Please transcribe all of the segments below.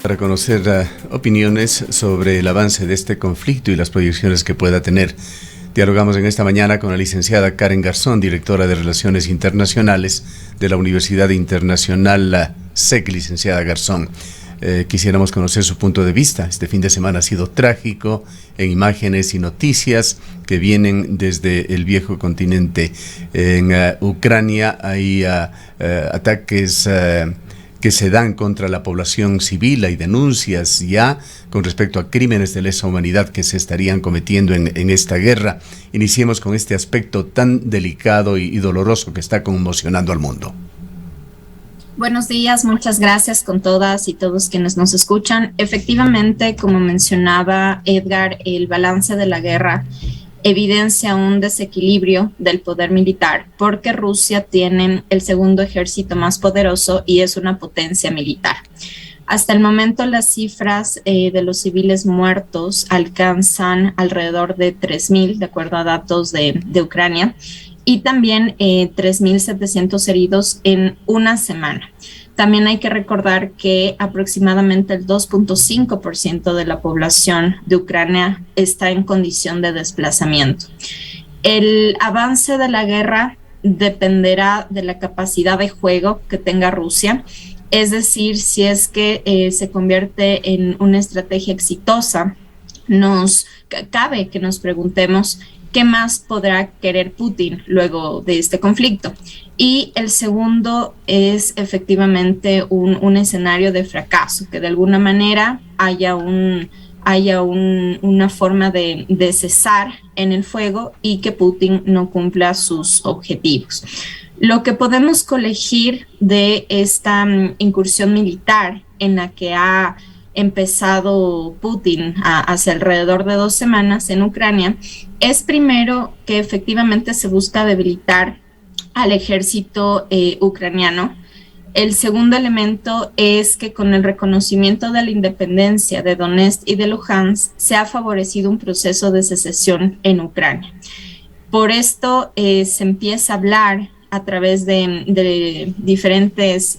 Para conocer opiniones sobre el avance de este conflicto y las proyecciones que pueda tener. Dialogamos en esta mañana con la licenciada Karen Garzón, directora de Relaciones Internacionales de la Universidad Internacional SEC. Licenciada Garzón, quisiéramos conocer su punto de vista. Este fin de semana ha sido trágico en imágenes y noticias que vienen desde el viejo continente. En Ucrania hay ataques que se dan contra la población civil. Hay denuncias ya con respecto a crímenes de lesa humanidad que se estarían cometiendo en esta guerra. Iniciemos con este aspecto tan delicado y doloroso que está conmocionando al mundo. Buenos días, muchas gracias con todas y todos quienes nos escuchan. Efectivamente, como mencionaba Edgar, el balance de la guerra evidencia un desequilibrio del poder militar porque Rusia tiene el segundo ejército más poderoso y es una potencia militar. Hasta el momento las cifras de los civiles muertos alcanzan alrededor de 3,000, de acuerdo a datos de Ucrania, y también 3,700 heridos en una semana. También hay que recordar que aproximadamente el 2.5% de la población de Ucrania está en condición de desplazamiento. El avance de la guerra dependerá de la capacidad de juego que tenga Rusia, es decir, si es que se convierte en una estrategia exitosa, cabe que nos preguntemos qué más podrá querer Putin luego de este conflicto. Y el segundo es efectivamente un escenario de fracaso, que de alguna manera haya una forma de cesar en el fuego y que Putin no cumpla sus objetivos. Lo que podemos colegir de esta incursión militar en la que ha empezado Putin hace alrededor de 2 semanas en Ucrania es primero que efectivamente se busca debilitar al ejército ucraniano. El segundo elemento es que con el reconocimiento de la independencia de Donetsk y de Luhansk se ha favorecido un proceso de secesión en Ucrania. Por esto se empieza a hablar a través de diferentes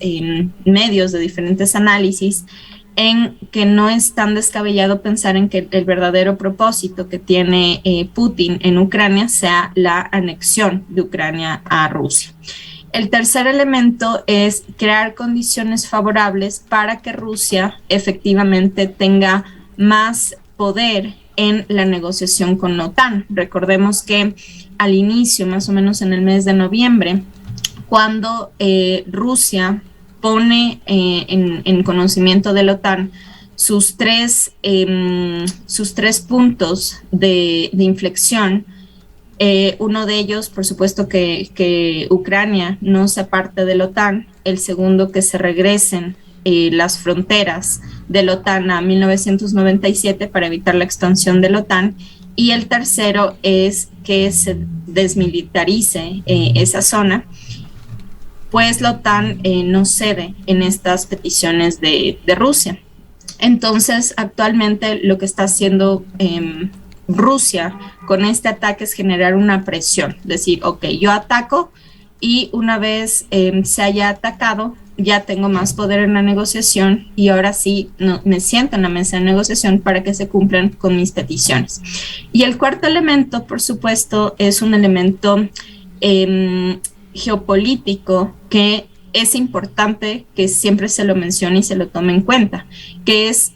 medios, de diferentes análisis, en que no es tan descabellado pensar en que el verdadero propósito que tiene Putin en Ucrania sea la anexión de Ucrania a Rusia. El tercer elemento es crear condiciones favorables para que Rusia efectivamente tenga más poder en la negociación con la OTAN. Recordemos que al inicio, más o menos en el mes de noviembre, cuando Rusia pone en conocimiento de la OTAN sus tres puntos de inflexión. Uno de ellos, por supuesto, que Ucrania no sea parte de la OTAN. El segundo, que se regresen las fronteras de la OTAN a 1997 para evitar la expansión de la OTAN. Y el tercero es que se desmilitarice esa zona, pues la OTAN no cede en estas peticiones de Rusia. Entonces, actualmente lo que está haciendo Rusia con este ataque es generar una presión, decir, ok, yo ataco y una vez se haya atacado, ya tengo más poder en la negociación y ahora sí me siento en la mesa de negociación para que se cumplan con mis peticiones. Y el cuarto elemento, por supuesto, es un elemento geopolítico que es importante que siempre se lo mencione y se lo tome en cuenta, que es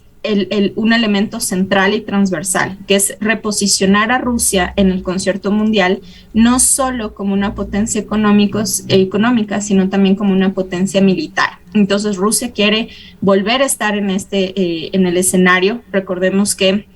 un elemento central y transversal, que es reposicionar a Rusia en el concierto mundial, no solo como una potencia económica, sino también como una potencia militar. Entonces Rusia quiere volver a estar en el escenario. Recordemos que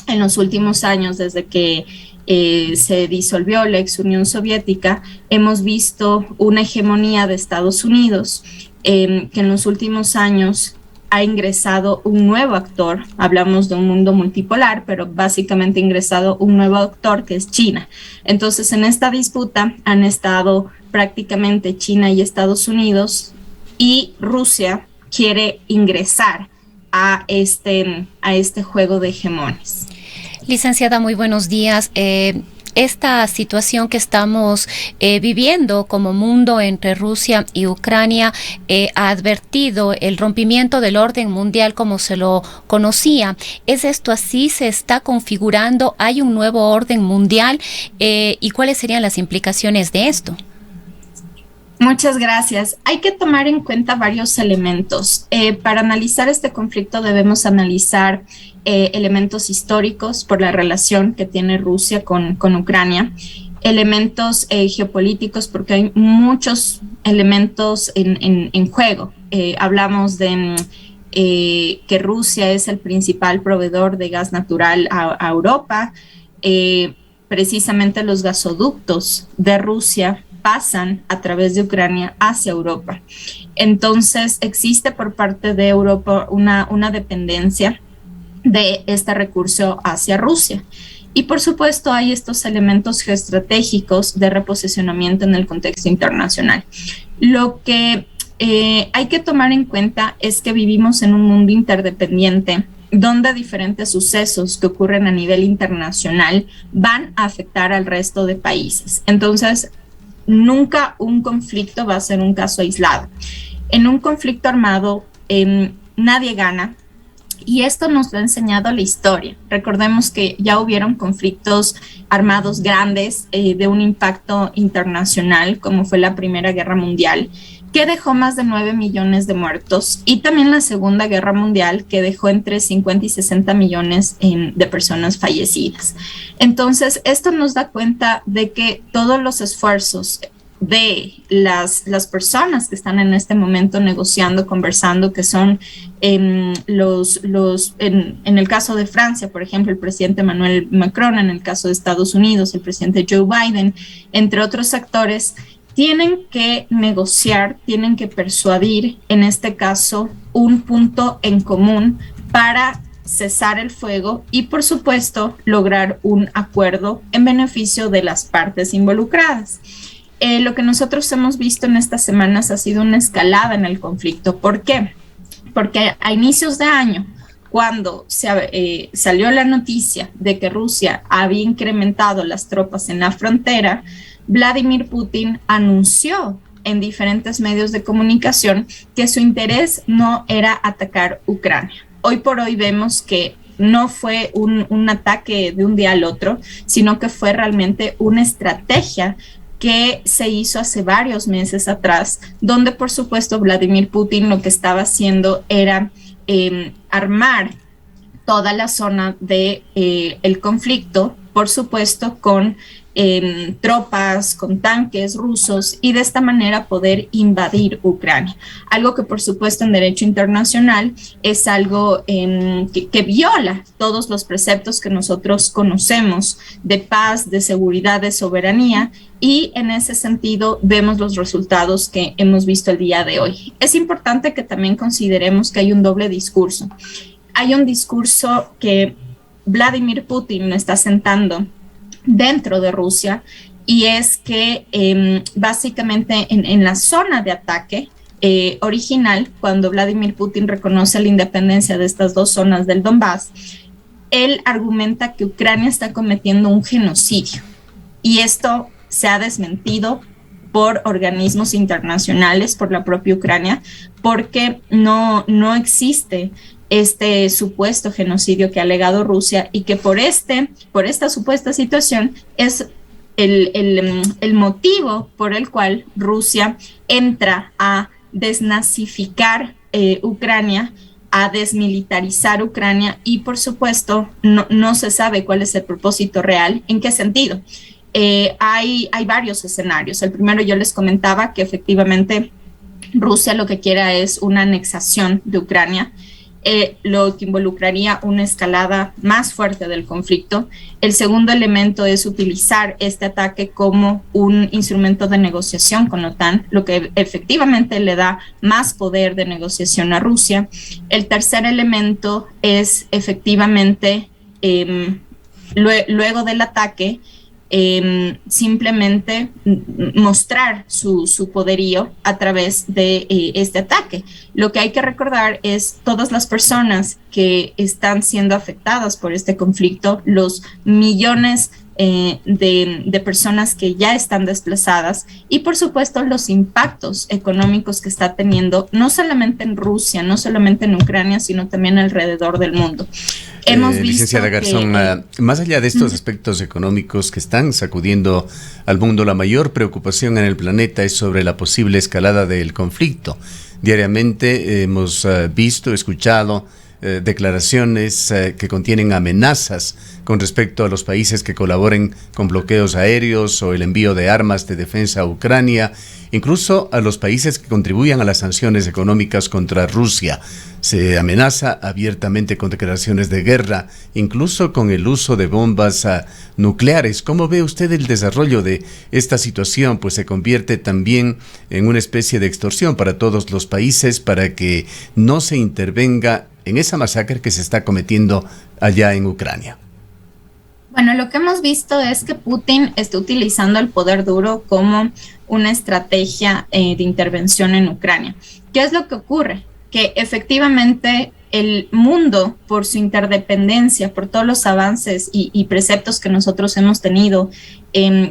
en los últimos años, desde que se disolvió la ex Unión Soviética, hemos visto una hegemonía de Estados Unidos que en los últimos años ha ingresado un nuevo actor. Hablamos de un mundo multipolar, pero básicamente ha ingresado un nuevo actor que es China. Entonces, en esta disputa han estado prácticamente China y Estados Unidos, y Rusia quiere ingresar a este juego de hegemones. Licenciada, muy buenos días. esta situación que estamos viviendo como mundo entre Rusia y Ucrania ha advertido el rompimiento del orden mundial como se lo conocía. ¿Es esto así? ¿Se está configurando? ¿Hay un nuevo orden mundial? ¿Y cuáles serían las implicaciones de esto? Muchas gracias. Hay que tomar en cuenta varios elementos. Para analizar este conflicto debemos analizar elementos históricos por la relación que tiene Rusia con Ucrania, elementos geopolíticos porque hay muchos elementos en juego. Hablamos de que Rusia es el principal proveedor de gas natural a Europa. Precisamente los gasoductos de Rusia pasan a través de Ucrania hacia Europa. Entonces existe por parte de Europa una dependencia de este recurso hacia Rusia. Y por supuesto hay estos elementos geoestratégicos de reposicionamiento en el contexto internacional. Lo que hay que tomar en cuenta es que vivimos en un mundo interdependiente donde diferentes sucesos que ocurren a nivel internacional van a afectar al resto de países. Entonces, nunca un conflicto va a ser un caso aislado. En un conflicto armado, nadie gana, y esto nos lo ha enseñado la historia. Recordemos que ya hubieron conflictos armados grandes de un impacto internacional, como fue la Primera Guerra Mundial, que dejó más de 9 millones de muertos, y también la Segunda Guerra Mundial, que dejó entre 50 y 60 millones de personas fallecidas. Entonces, esto nos da cuenta de que todos los esfuerzos de las personas que están en este momento negociando, conversando, que son en el caso de Francia, por ejemplo, el presidente Emmanuel Macron, en el caso de Estados Unidos, el presidente Joe Biden, entre otros actores, tienen que negociar, tienen que persuadir, en este caso, un punto en común para cesar el fuego y, por supuesto, lograr un acuerdo en beneficio de las partes involucradas. Lo que nosotros hemos visto en estas semanas ha sido una escalada en el conflicto. ¿Por qué? Porque a inicios de año, cuando salió la noticia de que Rusia había incrementado las tropas en la frontera, Vladimir Putin anunció en diferentes medios de comunicación que su interés no era atacar Ucrania. Hoy por hoy vemos que no fue un ataque de un día al otro, sino que fue realmente una estrategia que se hizo hace varios meses atrás, donde por supuesto Vladimir Putin lo que estaba haciendo era armar toda la zona de el conflicto, por supuesto con tropas, con tanques rusos, y de esta manera poder invadir Ucrania. Algo que por supuesto en derecho internacional es algo que viola todos los preceptos que nosotros conocemos de paz, de seguridad, de soberanía, y en ese sentido vemos los resultados que hemos visto el día de hoy. Es importante que también consideremos que hay un doble discurso. Hay un discurso que Vladimir Putin está sentando dentro de Rusia, y es que básicamente en la zona de ataque original, cuando Vladimir Putin reconoce la independencia de estas dos zonas del Donbass, él argumenta que Ucrania está cometiendo un genocidio, y esto se ha desmentido por organismos internacionales, por la propia Ucrania, porque no existe este supuesto genocidio que ha alegado Rusia, y que por esta supuesta situación es el motivo por el cual Rusia entra a desnazificar Ucrania, a desmilitarizar Ucrania, y por supuesto no se sabe cuál es el propósito real. ¿En qué sentido? Hay varios escenarios. El primero, yo les comentaba que efectivamente Rusia lo que quiere es una anexación de Ucrania, lo que involucraría una escalada más fuerte del conflicto. El segundo elemento es utilizar este ataque como un instrumento de negociación con la OTAN, lo que efectivamente le da más poder de negociación a Rusia. El tercer elemento es efectivamente, luego del ataque, simplemente mostrar su poderío a través de este ataque. Lo que hay que recordar es todas las personas que están siendo afectadas por este conflicto, los millones de personas que ya están desplazadas y por supuesto los impactos económicos que está teniendo no solamente en Rusia, no solamente en Ucrania, sino también alrededor del mundo. Hemos visto licenciada Garzón, más allá de estos aspectos económicos que están sacudiendo al mundo, la mayor preocupación en el planeta es sobre la posible escalada del conflicto. Diariamente hemos visto, escuchado declaraciones que contienen amenazas con respecto a los países que colaboren con bloqueos aéreos o el envío de armas de defensa a Ucrania, incluso a los países que contribuyan a las sanciones económicas contra Rusia. Se amenaza abiertamente con declaraciones de guerra, incluso con el uso de bombas nucleares. ¿Cómo ve usted el desarrollo de esta situación? Pues se convierte también en una especie de extorsión para todos los países para que no se intervenga en esa masacre que se está cometiendo allá en Ucrania. Bueno, lo que hemos visto es que Putin está utilizando el poder duro como una estrategia de intervención en Ucrania. ¿Qué es lo que ocurre? Que efectivamente el mundo, por su interdependencia, por todos los avances y preceptos que nosotros hemos tenido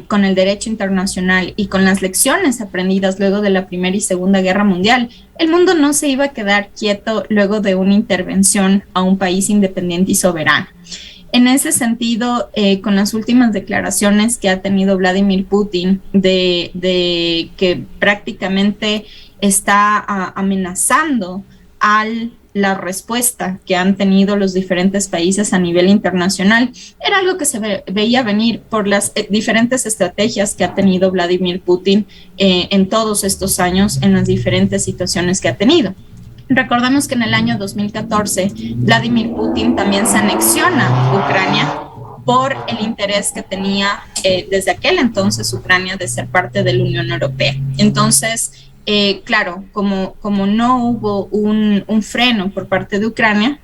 con el derecho internacional y con las lecciones aprendidas luego de la Primera y Segunda Guerra Mundial, el mundo no se iba a quedar quieto luego de una intervención a un país independiente y soberano. En ese sentido, con las últimas declaraciones que ha tenido Vladimir Putin de que prácticamente está amenazando a la respuesta que han tenido los diferentes países a nivel internacional, era algo que se veía venir por las diferentes estrategias que ha tenido Vladimir Putin en todos estos años, en las diferentes situaciones que ha tenido. Recordemos que en el año 2014 Vladimir Putin también se anexiona Ucrania por el interés que tenía desde aquel entonces Ucrania de ser parte de la Unión Europea. Entonces, claro, como no hubo un freno por parte de Ucrania,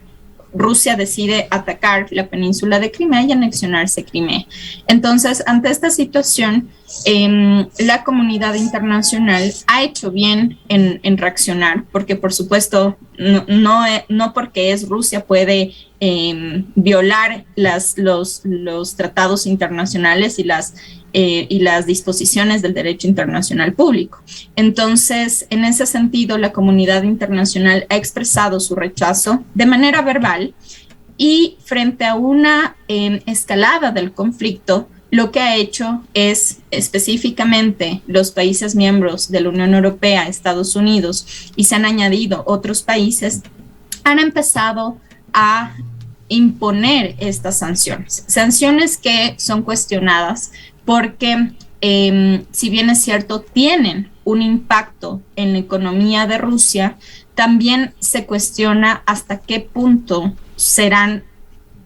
Rusia decide atacar la península de Crimea y anexionarse Crimea. Entonces, ante esta situación, la comunidad internacional ha hecho bien en reaccionar, porque por supuesto, no porque es Rusia puede violar los tratados internacionales y las disposiciones del derecho internacional público. Entonces, en ese sentido, la comunidad internacional ha expresado su rechazo de manera verbal y frente a una escalada del conflicto, lo que ha hecho es específicamente los países miembros de la Unión Europea, Estados Unidos, y se han añadido otros países, han empezado a imponer estas sanciones que son cuestionadas porque si bien es cierto, tienen un impacto en la economía de Rusia, también se cuestiona hasta qué punto serán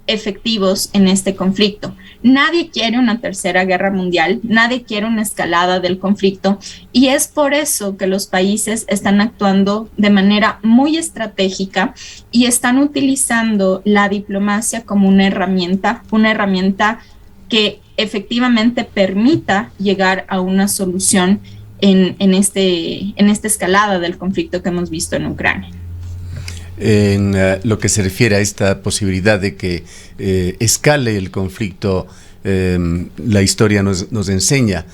efectivos en este conflicto. Nadie quiere una tercera guerra mundial, nadie quiere una escalada del conflicto, y es por eso que los países están actuando de manera muy estratégica y están utilizando la diplomacia como una herramienta que efectivamente permita llegar a una solución en esta escalada del conflicto que hemos visto en Ucrania. En lo que se refiere a esta posibilidad de que escale el conflicto, la historia nos enseña,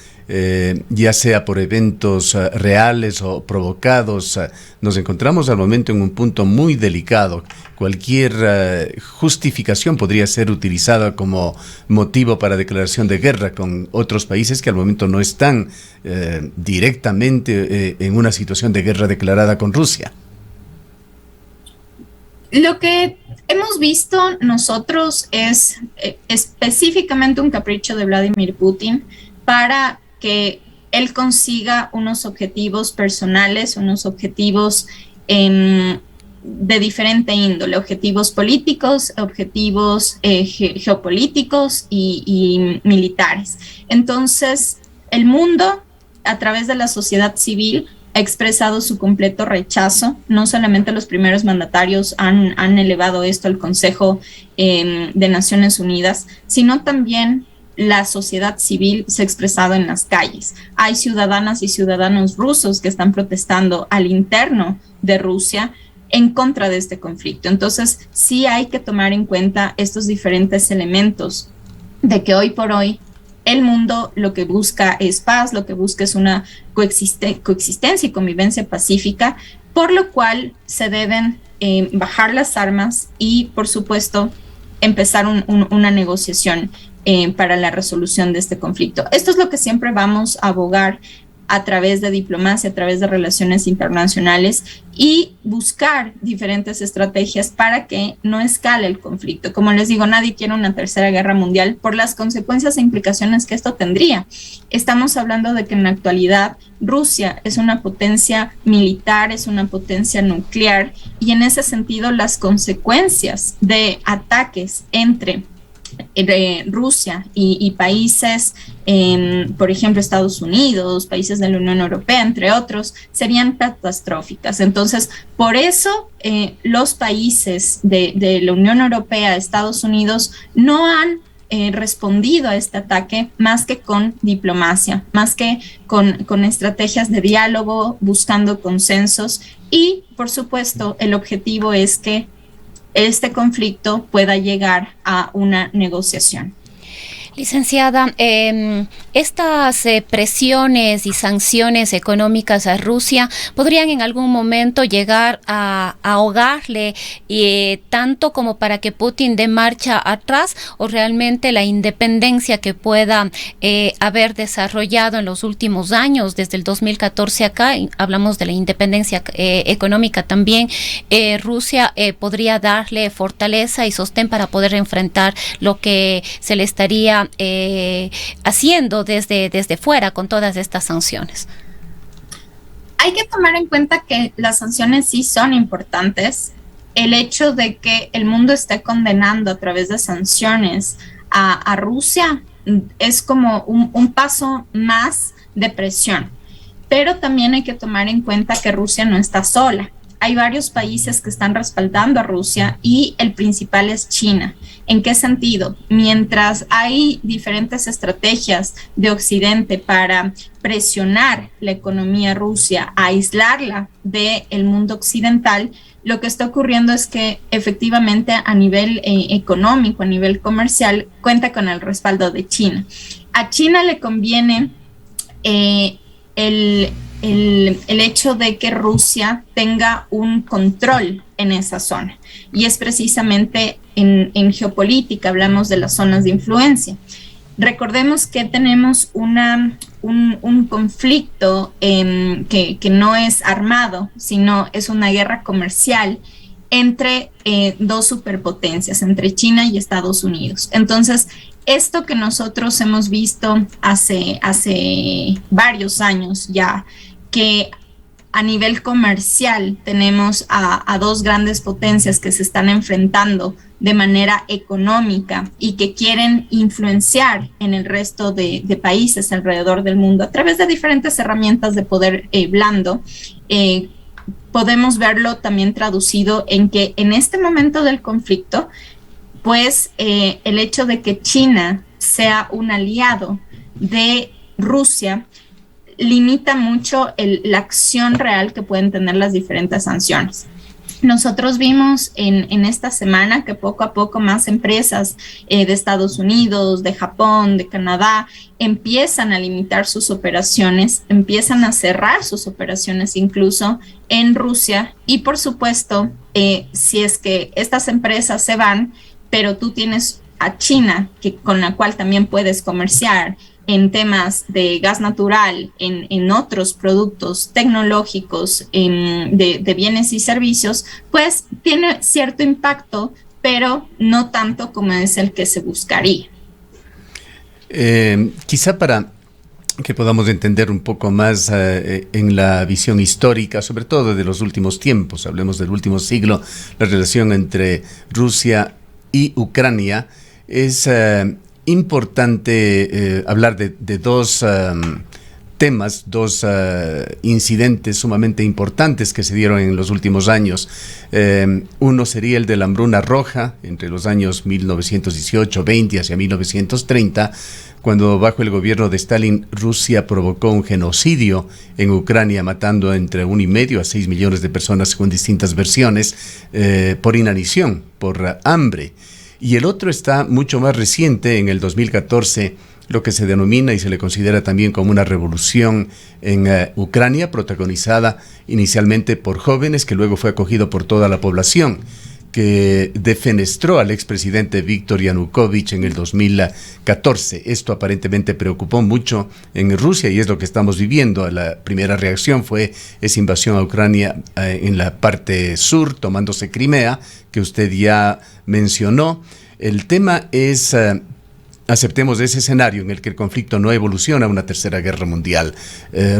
ya sea por eventos reales o provocados, nos encontramos al momento en un punto muy delicado. Cualquier justificación podría ser utilizada como motivo para declaración de guerra con otros países que al momento no están directamente en una situación de guerra declarada con Rusia. Lo que hemos visto nosotros es específicamente un capricho de Vladimir Putin para que él consiga unos objetivos personales, unos objetivos de diferente índole, objetivos políticos, objetivos geopolíticos y militares. Entonces, el mundo, a través de la sociedad civil, ha expresado su completo rechazo. No solamente los primeros mandatarios han elevado esto al Consejo de Naciones Unidas, sino también la sociedad civil se ha expresado en las calles. Hay ciudadanas y ciudadanos rusos que están protestando al interno de Rusia en contra de este conflicto. Entonces, sí hay que tomar en cuenta estos diferentes elementos de que hoy por hoy el mundo lo que busca es paz, lo que busca es una coexistencia y convivencia pacífica, por lo cual se deben bajar las armas y, por supuesto, empezar una negociación para la resolución de este conflicto. Esto es lo que siempre vamos a abogar a través de diplomacia, a través de relaciones internacionales y buscar diferentes estrategias para que no escale el conflicto. Como les digo, nadie quiere una tercera guerra mundial por las consecuencias e implicaciones que esto tendría. Estamos hablando de que en la actualidad Rusia es una potencia militar, es una potencia nuclear, y en ese sentido las consecuencias de ataques entre Rusia y países, por ejemplo, Estados Unidos, países de la Unión Europea, entre otros, serían catastróficas. Entonces, por eso los países de la Unión Europea, Estados Unidos, no han respondido a este ataque más que con diplomacia, más que con estrategias de diálogo, buscando consensos, y, por supuesto, el objetivo es que este conflicto pueda llegar a una negociación. Licenciada, estas presiones y sanciones económicas a Rusia podrían en algún momento llegar a ahogarle, tanto como para que Putin dé marcha atrás, o realmente la independencia que pueda haber desarrollado en los últimos años, desde el 2014 acá, hablamos de la independencia económica también, Rusia podría darle fortaleza y sostén para poder enfrentar lo que se le estaría haciendo desde fuera con todas estas sanciones. Hay que tomar en cuenta que las sanciones sí son importantes. El hecho de que el mundo esté condenando a través de sanciones a Rusia es como un paso más de presión, pero también hay que tomar en cuenta que Rusia no está sola. Hay varios países que están respaldando a Rusia y el principal es China. ¿En qué sentido? Mientras hay diferentes estrategias de Occidente para presionar la economía rusa, aislarla del mundo occidental, lo que está ocurriendo es que efectivamente a nivel económico, a nivel comercial, cuenta con el respaldo de China. A China le conviene el hecho de que Rusia tenga un control en esa zona, y es precisamente en geopolítica, hablamos de las zonas de influencia. Recordemos que tenemos un conflicto que no es armado, sino es una guerra comercial entre dos superpotencias, entre China y Estados Unidos. Entonces, esto que nosotros hemos visto hace varios años ya, que a nivel comercial tenemos a dos grandes potencias que se están enfrentando de manera económica y que quieren influenciar en el resto de países alrededor del mundo a través de diferentes herramientas de poder blando. Podemos verlo también traducido en que en este momento del conflicto, pues el hecho de que China sea un aliado de Rusia limita mucho la acción real que pueden tener las diferentes sanciones. Nosotros vimos en esta semana que poco a poco más empresas de Estados Unidos, de Japón, de Canadá, empiezan a limitar sus operaciones, empiezan a cerrar sus operaciones incluso en Rusia, y por supuesto, si es que estas empresas se van, pero tú tienes a China, con la cual también puedes comerciar en temas de gas natural, en otros productos tecnológicos, de bienes y servicios, pues tiene cierto impacto, pero no tanto como es el que se buscaría. Quizá para que podamos entender un poco más en la visión histórica, sobre todo de los últimos tiempos, hablemos del último siglo, la relación entre Rusia y Ucrania, es importante hablar de dos temas, dos incidentes sumamente importantes que se dieron en los últimos años. Uno sería el de la hambruna roja entre los años 1918-20 hacia 1930, cuando bajo el gobierno de Stalin, Rusia provocó un genocidio en Ucrania, matando entre 1,5 a 6 millones de personas, según distintas versiones, por inanición, por hambre. Y el otro está mucho más reciente, en el 2014, lo que se denomina y se le considera también como una revolución en Ucrania, protagonizada inicialmente por jóvenes, que luego fue acogido por toda la población, que defenestró al expresidente Víktor Yanukovych en el 2014. Esto aparentemente preocupó mucho en Rusia y es lo que estamos viviendo. La primera reacción fue esa invasión a Ucrania en la parte sur, tomándose Crimea, que usted ya mencionó. El tema es... aceptemos ese escenario en el que el conflicto no evoluciona a una tercera guerra mundial.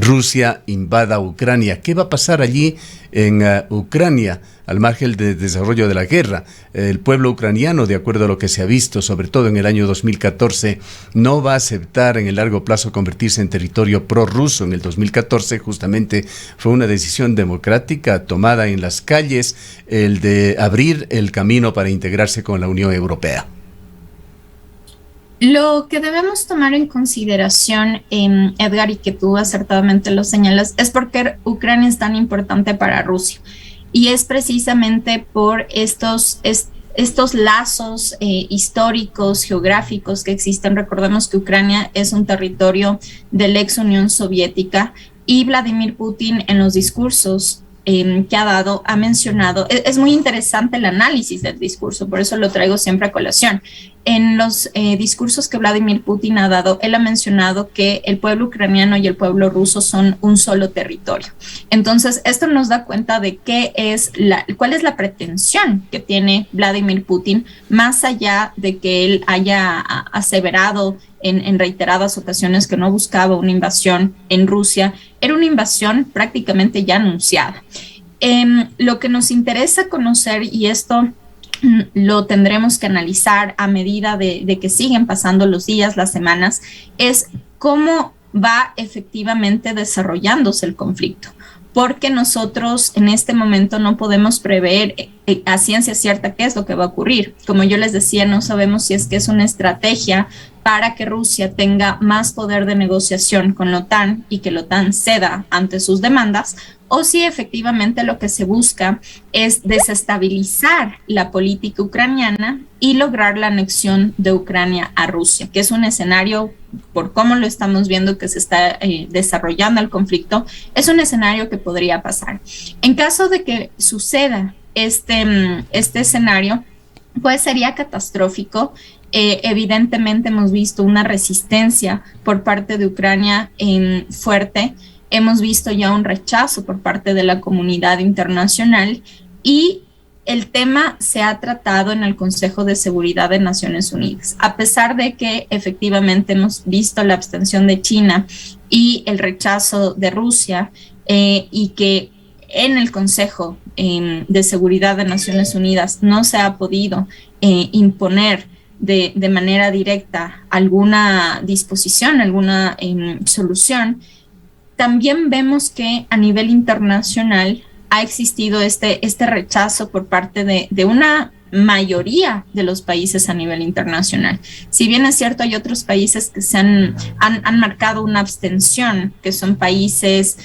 Rusia invada Ucrania. ¿Qué va a pasar allí en Ucrania al margen del desarrollo de la guerra? El pueblo ucraniano, de acuerdo a lo que se ha visto, sobre todo en el año 2014, no va a aceptar en el largo plazo convertirse en territorio prorruso. En el 2014 justamente fue una decisión democrática tomada en las calles, el de abrir el camino para integrarse con la Unión Europea. Lo que debemos tomar en consideración, Edgar, y que tú acertadamente lo señalas, es por qué Ucrania es tan importante para Rusia. Y es precisamente por estos lazos históricos, geográficos que existen. Recordemos que Ucrania es un territorio de la ex Unión Soviética y Vladimir Putin en los discursos que ha dado, ha mencionado, es muy interesante el análisis del discurso, por eso lo traigo siempre a colación. En los discursos que Vladimir Putin ha dado, él ha mencionado que el pueblo ucraniano y el pueblo ruso son un solo territorio. Entonces, esto nos da cuenta de cuál es la pretensión que tiene Vladimir Putin, más allá de que él haya aseverado en reiteradas ocasiones que no buscaba una invasión en Rusia. Era una invasión prácticamente ya anunciada. Lo que nos interesa conocer, y esto lo tendremos que analizar a medida de que siguen pasando los días, las semanas, es cómo va efectivamente desarrollándose el conflicto. Porque nosotros en este momento no podemos prever a ciencia cierta qué es lo que va a ocurrir. Como yo les decía, no sabemos si es que es una estrategia para que Rusia tenga más poder de negociación con la OTAN y que la OTAN ceda ante sus demandas, o si efectivamente lo que se busca es desestabilizar la política ucraniana y lograr la anexión de Ucrania a Rusia, que es un escenario, por cómo lo estamos viendo que se está desarrollando el conflicto, es un escenario que podría pasar. En caso de que suceda este escenario, pues sería catastrófico. Evidentemente hemos visto una resistencia por parte de Ucrania fuerte. Hemos visto ya un rechazo por parte de la comunidad internacional y el tema se ha tratado en el Consejo de Seguridad de Naciones Unidas. A pesar de que efectivamente hemos visto la abstención de China y el rechazo de Rusia y que en el Consejo de Seguridad de Naciones Unidas no se ha podido imponer de manera directa alguna disposición, alguna solución, también vemos que a nivel internacional ha existido este rechazo por parte de una mayoría de los países a nivel internacional. Si bien es cierto, hay otros países que han marcado una abstención, que son países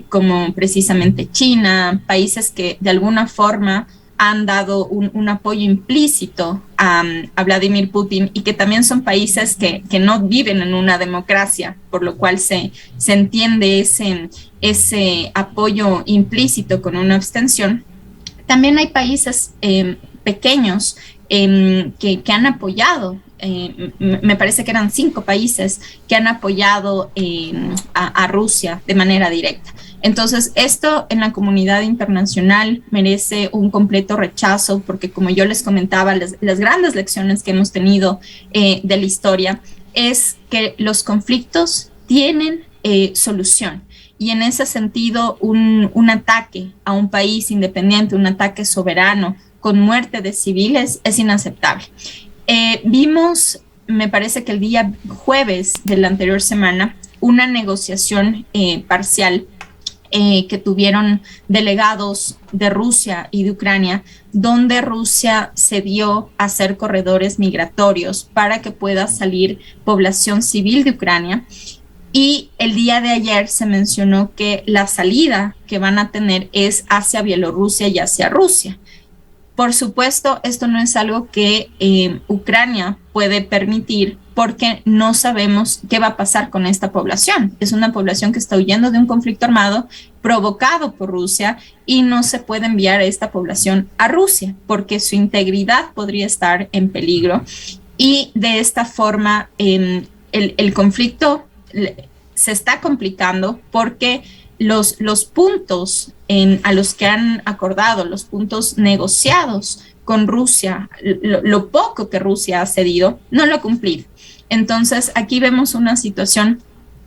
como precisamente China, países que de alguna forma han dado un apoyo implícito a Vladimir Putin y que también son países que no viven en una democracia, por lo cual se entiende ese apoyo implícito con una abstención. También hay países pequeños que han apoyado, me parece que eran 5 países que han apoyado a Rusia de manera directa. Entonces, esto en la comunidad internacional merece un completo rechazo porque, como yo les comentaba, las grandes lecciones que hemos tenido de la historia es que los conflictos tienen solución. Y en ese sentido, un ataque a un país independiente, un ataque soberano con muerte de civiles es inaceptable. Vimos, me parece que el día jueves de la anterior semana, una negociación parcial que tuvieron delegados de Rusia y de Ucrania, donde Rusia cedió a hacer corredores migratorios para que pueda salir población civil de Ucrania. Y el día de ayer se mencionó que la salida que van a tener es hacia Bielorrusia y hacia Rusia. Por supuesto, esto no es algo que Ucrania puede permitir porque no sabemos qué va a pasar con esta población. Es una población que está huyendo de un conflicto armado provocado por Rusia y no se puede enviar a esta población a Rusia porque su integridad podría estar en peligro. Y de esta forma el conflicto se está complicando porque los puntos a los que han acordado, los puntos negociados con Rusia, lo poco que Rusia ha cedido, no lo ha cumplido. Entonces, aquí vemos una situación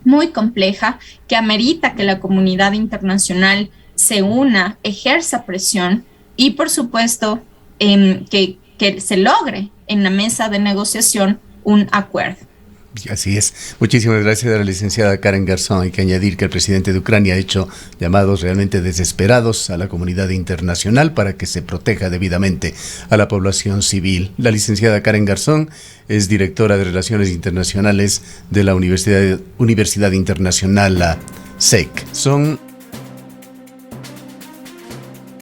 muy compleja que amerita que la comunidad internacional se una, ejerza presión y, por supuesto, que se logre en la mesa de negociación un acuerdo. Así es. Muchísimas gracias a la licenciada Karen Garzón. Hay que añadir que el presidente de Ucrania ha hecho llamados realmente desesperados a la comunidad internacional para que se proteja debidamente a la población civil. La licenciada Karen Garzón es directora de Relaciones Internacionales de la Universidad Internacional SEC. Son